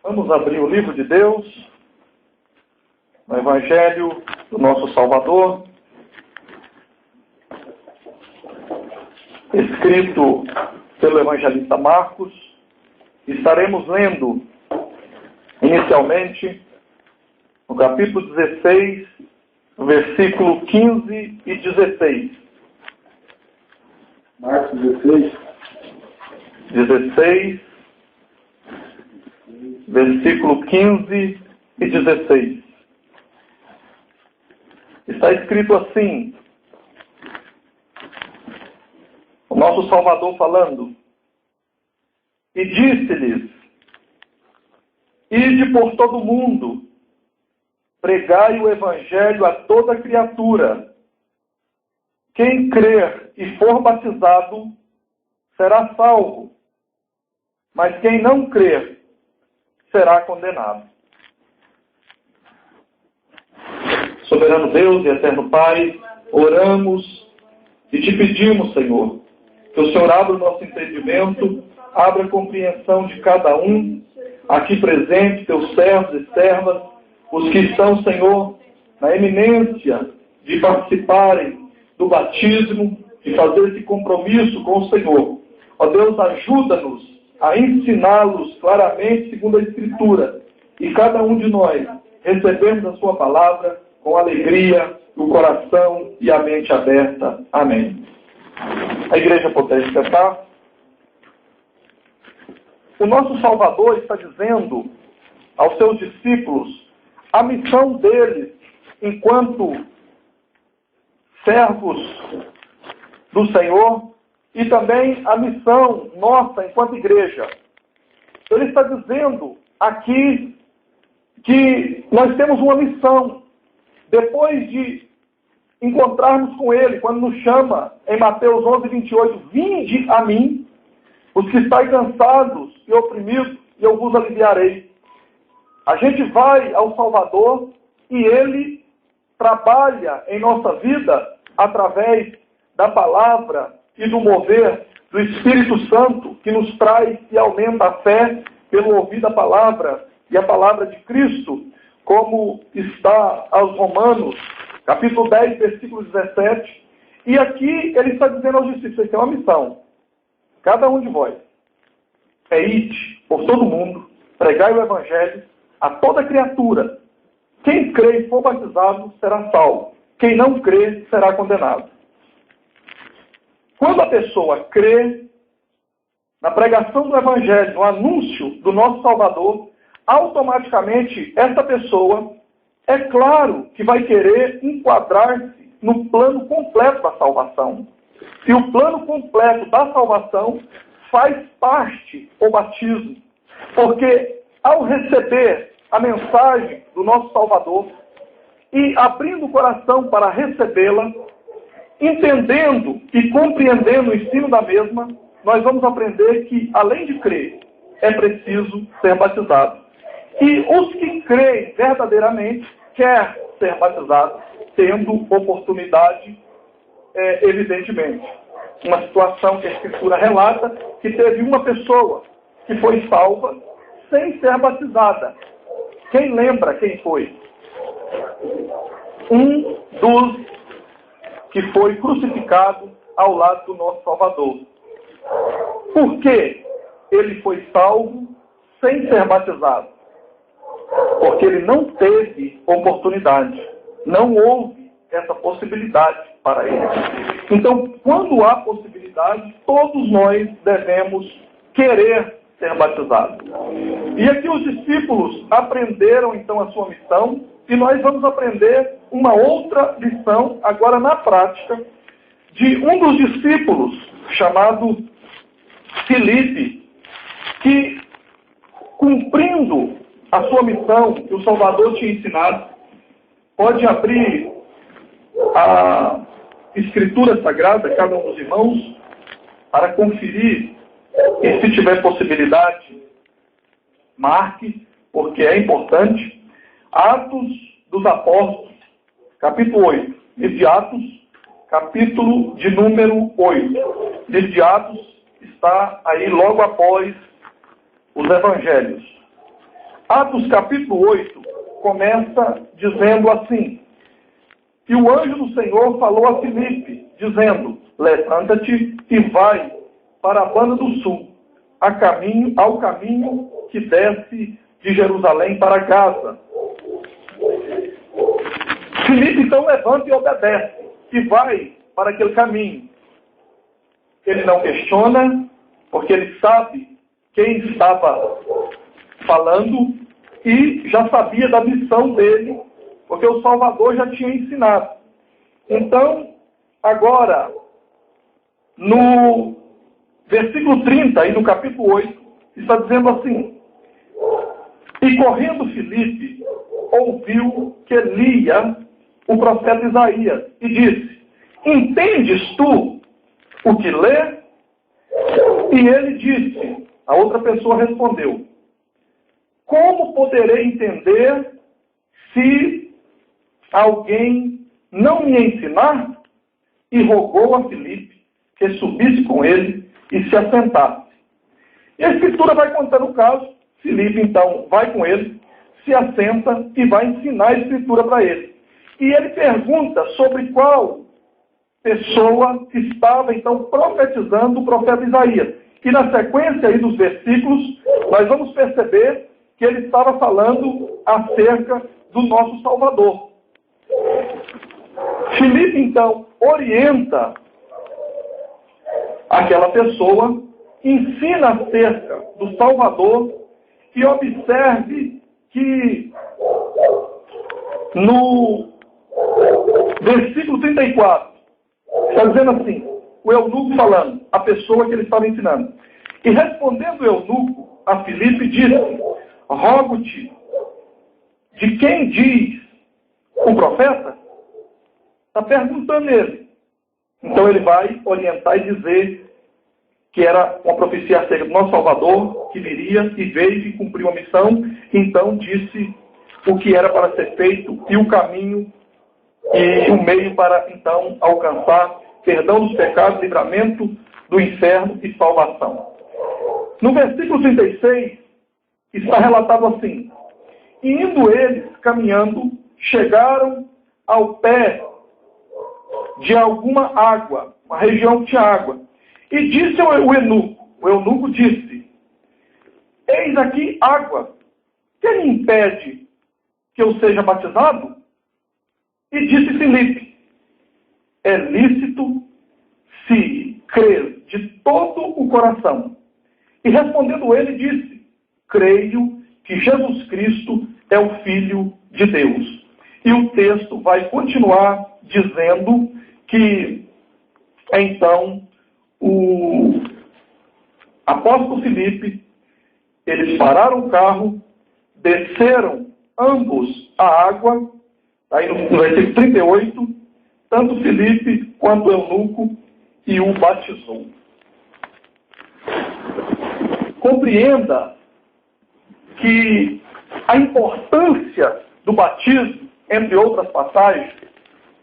Vamos abrir o livro de Deus, no Evangelho do nosso Salvador, escrito pelo evangelista Marcos. Estaremos lendo inicialmente no capítulo 16, versículo 15 e 16. Marcos 16, versículo 15 e 16. Está escrito assim: o nosso Salvador falando: e disse-lhes: ide por todo o mundo, pregai o evangelho a toda criatura. Quem crer e for batizado será salvo, mas quem não crer será condenado. Soberano Deus e eterno Pai, oramos e te pedimos, Senhor, que o Senhor abra o nosso entendimento, abra a compreensão de cada um aqui presente, teus servos e servas, os que estão, Senhor, na eminência de participarem do batismo, de fazer esse compromisso com o Senhor. Ó Deus, ajuda-nos a ensiná-los claramente segundo a Escritura, e cada um de nós recebemos a sua palavra com alegria, o coração e a mente aberta. Amém. A igreja pode sentar. O nosso Salvador está dizendo aos seus discípulos a missão deles enquanto servos do Senhor e também a missão nossa enquanto igreja. Ele está dizendo aqui que nós temos uma missão. Depois de encontrarmos com Ele, quando nos chama em Mateus 11, 28, vinde a mim, os que estáis cansados e oprimidos, e eu vos aliviarei. A gente vai ao Salvador e Ele trabalha em nossa vida através da palavra e do mover do Espírito Santo, que nos traz e aumenta a fé pelo ouvir da palavra e a palavra de Cristo, como está aos Romanos, capítulo 10, versículo 17. E aqui ele está dizendo aos discípulos: vocês têm uma missão. Cada um de vós é ide por todo mundo, pregai o evangelho a toda criatura. Quem crê e for batizado será salvo. Quem não crê será condenado. Quando a pessoa crê na pregação do evangelho, no anúncio do nosso Salvador, automaticamente essa pessoa, é claro que vai querer enquadrar-se no plano completo da salvação. E o plano completo da salvação faz parte o batismo. Porque ao receber a mensagem do nosso Salvador e abrindo o coração para recebê-la, entendendo e compreendendo o ensino da mesma, nós vamos aprender que, além de crer, é preciso ser batizado. E os que creem verdadeiramente quer ser batizado, tendo oportunidade, evidentemente. Uma situação que a Escritura relata, que teve uma pessoa que foi salva sem ser batizada. Quem lembra quem foi? Um dos que foi crucificado ao lado do nosso Salvador. Por que ele foi salvo sem ser batizado? Porque ele não teve oportunidade. Não houve essa possibilidade para ele. Então, quando há possibilidade, todos nós devemos querer ser batizados. E aqui os discípulos aprenderam então a sua missão, e nós vamos aprender uma outra lição, agora na prática, de um dos discípulos, chamado Filipe, que, cumprindo a sua missão que o Salvador tinha ensinado, pode abrir a Escritura Sagrada, cada um dos irmãos, para conferir, e se tiver possibilidade, marque, porque é importante. Atos dos Apóstolos, capítulo 8. Livro de Atos, capítulo de número 8. Livro de Atos está aí logo após os Evangelhos. Atos capítulo 8 começa dizendo assim: e o anjo do Senhor falou a Filipe, dizendo: levanta-te e vai para a banda do sul, ao caminho que desce de Jerusalém para Gaza. Filipe então levanta e obedece, e vai para aquele caminho. Ele não questiona, porque ele sabe quem estava falando e já sabia da missão dele, porque o Salvador já tinha ensinado. Então, agora, no versículo 30 e no capítulo 8, está dizendo assim: e correndo Filipe, ouviu que lia o profeta Isaías, e disse: entendes tu o que lê? E ele disse, a outra pessoa respondeu: como poderei entender se alguém não me ensinar? E rogou a Filipe que subisse com ele e se assentasse. E a Escritura vai contando o caso. Filipe, então, vai com ele, se assenta e vai ensinar a Escritura para ele. E ele pergunta sobre qual pessoa estava, então, profetizando o profeta Isaías. E na sequência aí dos versículos, nós vamos perceber que ele estava falando acerca do nosso Salvador. Filipe, então, orienta aquela pessoa, ensina acerca do Salvador, e observe que no versículo 34, está dizendo assim, o eunuco falando, a pessoa que ele estava ensinando. E respondendo o eunuco a Filipe, disse: rogo-te, de quem diz o profeta? Está perguntando ele. Então ele vai orientar e dizer que era uma profecia acerca do nosso Salvador, que viria e veio e cumpriu a missão. Então disse o que era para ser feito e o caminho e o meio para então alcançar perdão dos pecados, livramento do inferno e salvação. No versículo 36 está relatado assim: e indo eles caminhando, chegaram ao pé de alguma água, uma região que tinha água. E disse o eunuco disse: eis aqui água, que me impede que eu seja batizado? E disse Filipe: é lícito se crer de todo o coração. E respondendo ele, disse: creio que Jesus Cristo é o Filho de Deus. E o texto vai continuar dizendo que, então, o apóstolo Filipe, eles pararam o carro, desceram ambos a água, aí no versículo 38, tanto Filipe quanto o eunuco, e o batizou. Compreenda que a importância do batismo, entre outras passagens,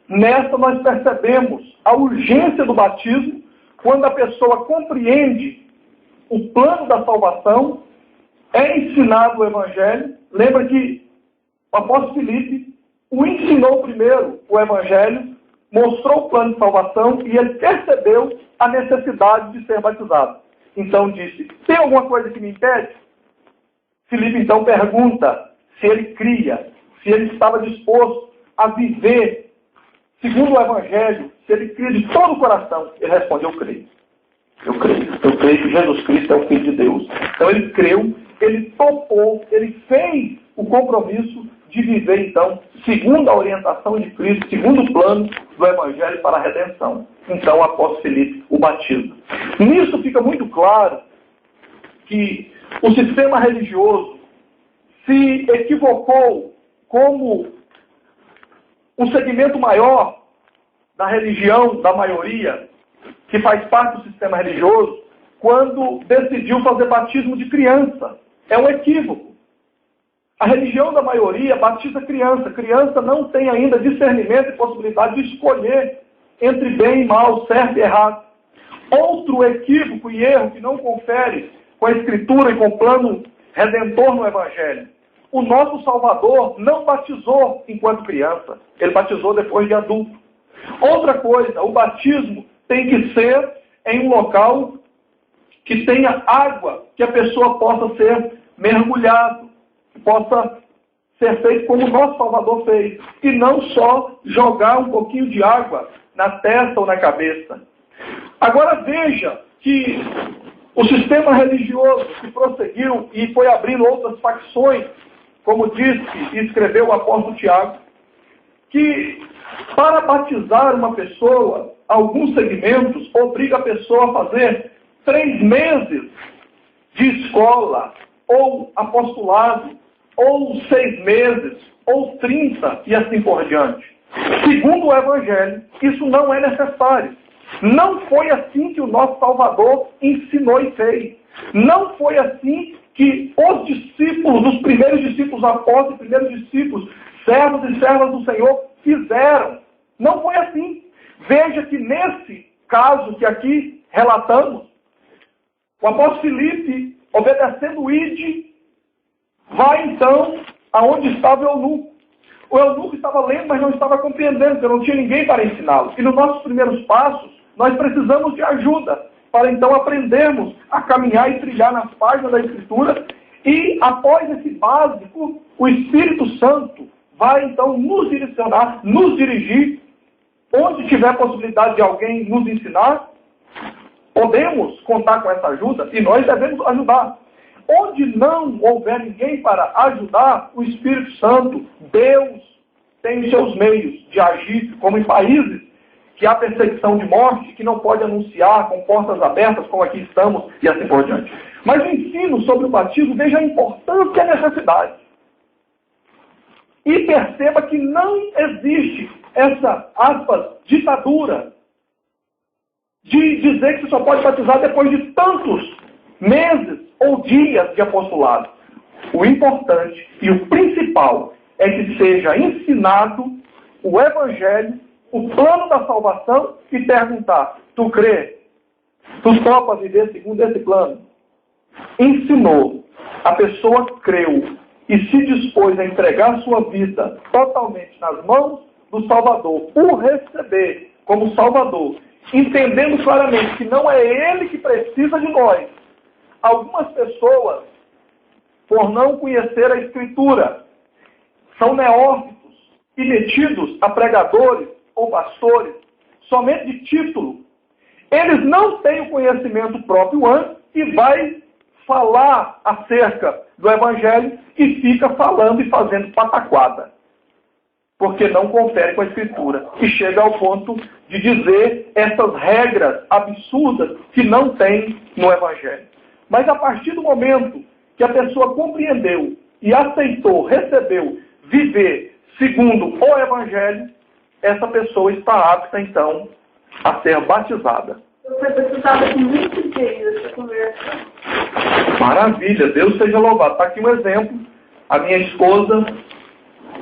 nessa nós percebemos a urgência do batismo quando a pessoa compreende o plano da salvação, é ensinado o Evangelho. Lembra que o apóstolo Filipe o ensinou primeiro o Evangelho, mostrou o plano de salvação e ele percebeu a necessidade de ser batizado. Então disse: tem alguma coisa que me impede? Filipe então pergunta se ele cria, se ele estava disposto a viver segundo o Evangelho, se ele cria de todo o coração. Ele responde: eu creio. Eu creio que Jesus Cristo é o Filho de Deus. Então ele creu, ele topou, ele fez o compromisso de viver, então, segundo a orientação de Cristo, segundo o plano do Evangelho para a redenção. Então, o apóstolo Filipe o batiza. Nisso fica muito claro que o sistema religioso se equivocou como um segmento maior da religião, da maioria, que faz parte do sistema religioso, quando decidiu fazer batismo de criança. É um equívoco. A religião da maioria batiza criança. Criança não tem ainda discernimento e possibilidade de escolher entre bem e mal, certo e errado. Outro equívoco e erro que não confere com a Escritura e com o plano redentor no Evangelho. o nosso Salvador não batizou enquanto criança. Ele batizou depois de adulto. Outra coisa, o batismo tem que ser em um local que tenha água, que a pessoa possa ser mergulhado, que possa ser feito como o nosso Salvador fez, e não só jogar um pouquinho de água na testa ou na cabeça. Agora veja que o sistema religioso que prosseguiu e foi abrindo outras facções, como disse e escreveu o apóstolo Tiago, que para batizar uma pessoa, alguns segmentos obriga a pessoa a fazer 3 meses de escola, ou apostolado, ou 6 meses, ou 30, e assim por diante. Segundo o Evangelho, isso não é necessário. Não foi assim que o nosso Salvador ensinou e fez. Não foi assim que os discípulos, os primeiros discípulos apóstolos, os primeiros discípulos, servos e servas do Senhor, fizeram. Não foi assim. Veja que nesse caso que aqui relatamos, o apóstolo Filipe, obedecendo o ide, vai então aonde estava o eunuco. O eunuco estava lendo, mas não estava compreendendo, porque não tinha ninguém para ensiná-lo. E nos nossos primeiros passos, nós precisamos de ajuda para então aprendermos a caminhar e trilhar nas páginas da Escritura. E após esse básico, o Espírito Santo vai então nos direcionar, nos dirigir. Onde tiver possibilidade de alguém nos ensinar, podemos contar com essa ajuda e nós devemos ajudar. Onde não houver ninguém para ajudar, o Espírito Santo, Deus, tem os seus meios de agir, como em países que há perseguição de morte, que não pode anunciar com portas abertas, como aqui estamos, e assim por diante. Mas o ensino sobre o batismo, veja a importância e a necessidade. E perceba que não existe essa, aspas, ditadura de dizer que você só pode batizar depois de tantos meses ou dias de apostolado. O importante e o principal é que seja ensinado o Evangelho, o plano da salvação, e perguntar: tu crê? Tu topa viver segundo esse plano? Ensinou, a pessoa creu e se dispôs a entregar sua vida totalmente nas mãos do Salvador, o receber como Salvador, entendendo claramente que não é Ele que precisa de nós. Algumas pessoas, por não conhecer a Escritura, são neófitos e metidos a pregadores ou pastores somente de título. Eles não têm o conhecimento próprio antes e vai falar acerca do Evangelho e fica falando e fazendo pataquada, porque não confere com a Escritura, e chega ao ponto de dizer essas regras absurdas que não tem no Evangelho. Mas a partir do momento que a pessoa compreendeu e aceitou, recebeu, viver segundo o Evangelho, essa pessoa está apta, então, a ser batizada. Foi batizada com muitos dias essa conversa. Maravilha, Deus seja louvado. Está aqui um exemplo. A minha esposa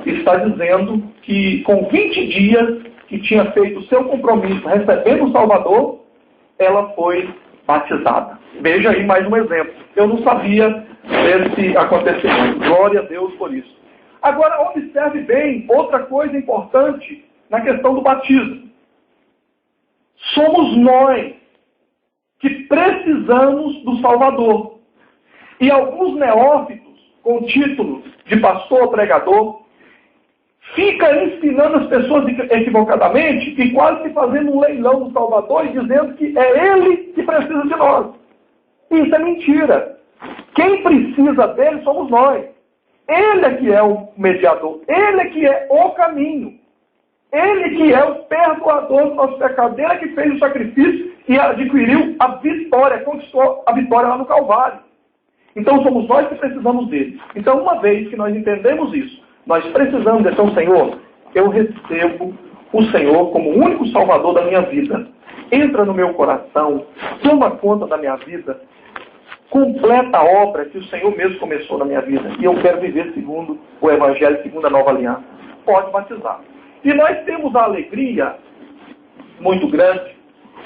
está dizendo que com 20 dias que tinha feito o seu compromisso recebendo o Salvador, ela foi batizada. Veja aí mais um exemplo. Eu não sabia desse acontecimento. Glória a Deus por isso. Agora, observe bem outra coisa importante na questão do batismo. Somos nós que precisamos do Salvador. E alguns neófitos, com títulos de pastor, pregador, fica ensinando as pessoas equivocadamente e quase que fazendo um leilão do Salvador e dizendo que é Ele que precisa de nós. Isso é mentira. Quem precisa dele somos nós. Ele é que é o mediador. Ele é que é o caminho. Ele que é o perdoador do nosso pecado. Ele é que fez o sacrifício e adquiriu a vitória, conquistou a vitória lá no Calvário. Então somos nós que precisamos dele. Então, uma vez que nós entendemos isso, nós precisamos dizer: então, Senhor, eu recebo o Senhor como o único Salvador da minha vida. Entra no meu coração, toma conta da minha vida, completa a obra que o Senhor mesmo começou na minha vida. E eu quero viver segundo o Evangelho, segundo a nova aliança. Pode batizar. E nós temos a alegria muito grande,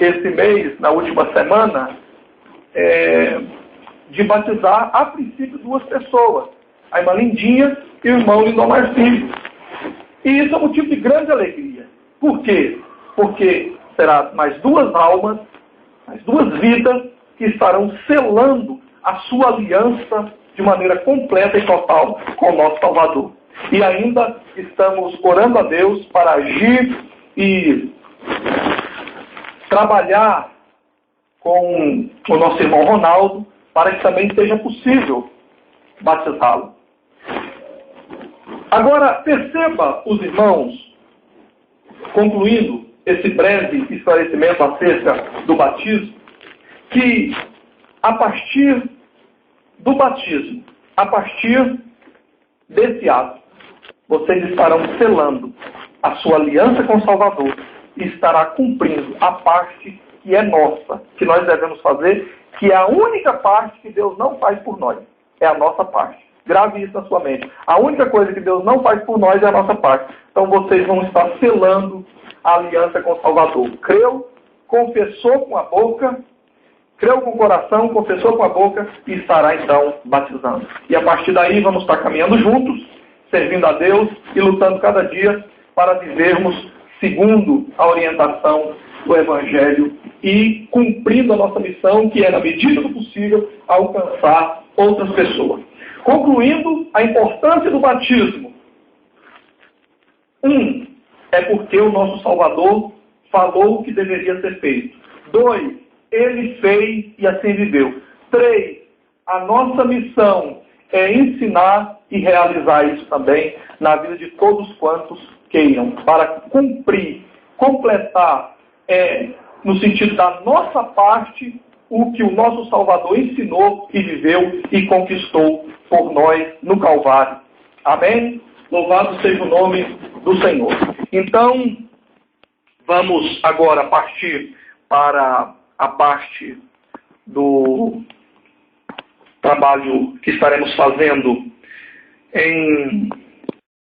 esse mês, na última semana, de batizar, a princípio, 2 pessoas. a irmã Lindinha e o irmão Lindomar Filho. E isso é motivo de grande alegria. Por quê? Porque será mais duas almas, mais duas vidas que estarão selando a sua aliança de maneira completa e total com o nosso Salvador. E ainda estamos orando a Deus para agir e trabalhar com o nosso irmão Ronaldo para que também seja possível batizá-lo. Agora, perceba, os irmãos, concluindo esse breve esclarecimento acerca do batismo, que a partir do batismo, a partir desse ato, vocês estarão selando a sua aliança com o Salvador e estará cumprindo a parte que é nossa, que nós devemos fazer, que é a única parte que Deus não faz por nós. É a nossa parte. Grave isso na sua mente. A única coisa que Deus não faz por nós é a nossa parte. Então vocês vão estar selando a aliança com o Salvador. Creu, confessou com a boca, creu com o coração, confessou com a boca e estará então batizando. E a partir daí vamos estar caminhando juntos, servindo a Deus e lutando cada dia para vivermos segundo a orientação do Evangelho e cumprindo a nossa missão, que é, na medida do possível, alcançar outras pessoas. Concluindo a importância do batismo. 1. É porque o nosso Salvador falou o que deveria ser feito. 2. Ele fez e assim viveu. 3. A nossa missão é ensinar e realizar isso também na vida de todos quantos queiram, para cumprir, completar, no sentido da nossa parte, o que o nosso Salvador ensinou e viveu e conquistou por nós no Calvário. Amém? Louvado seja o nome do Senhor. Então, vamos agora partir para a parte do trabalho que estaremos fazendo em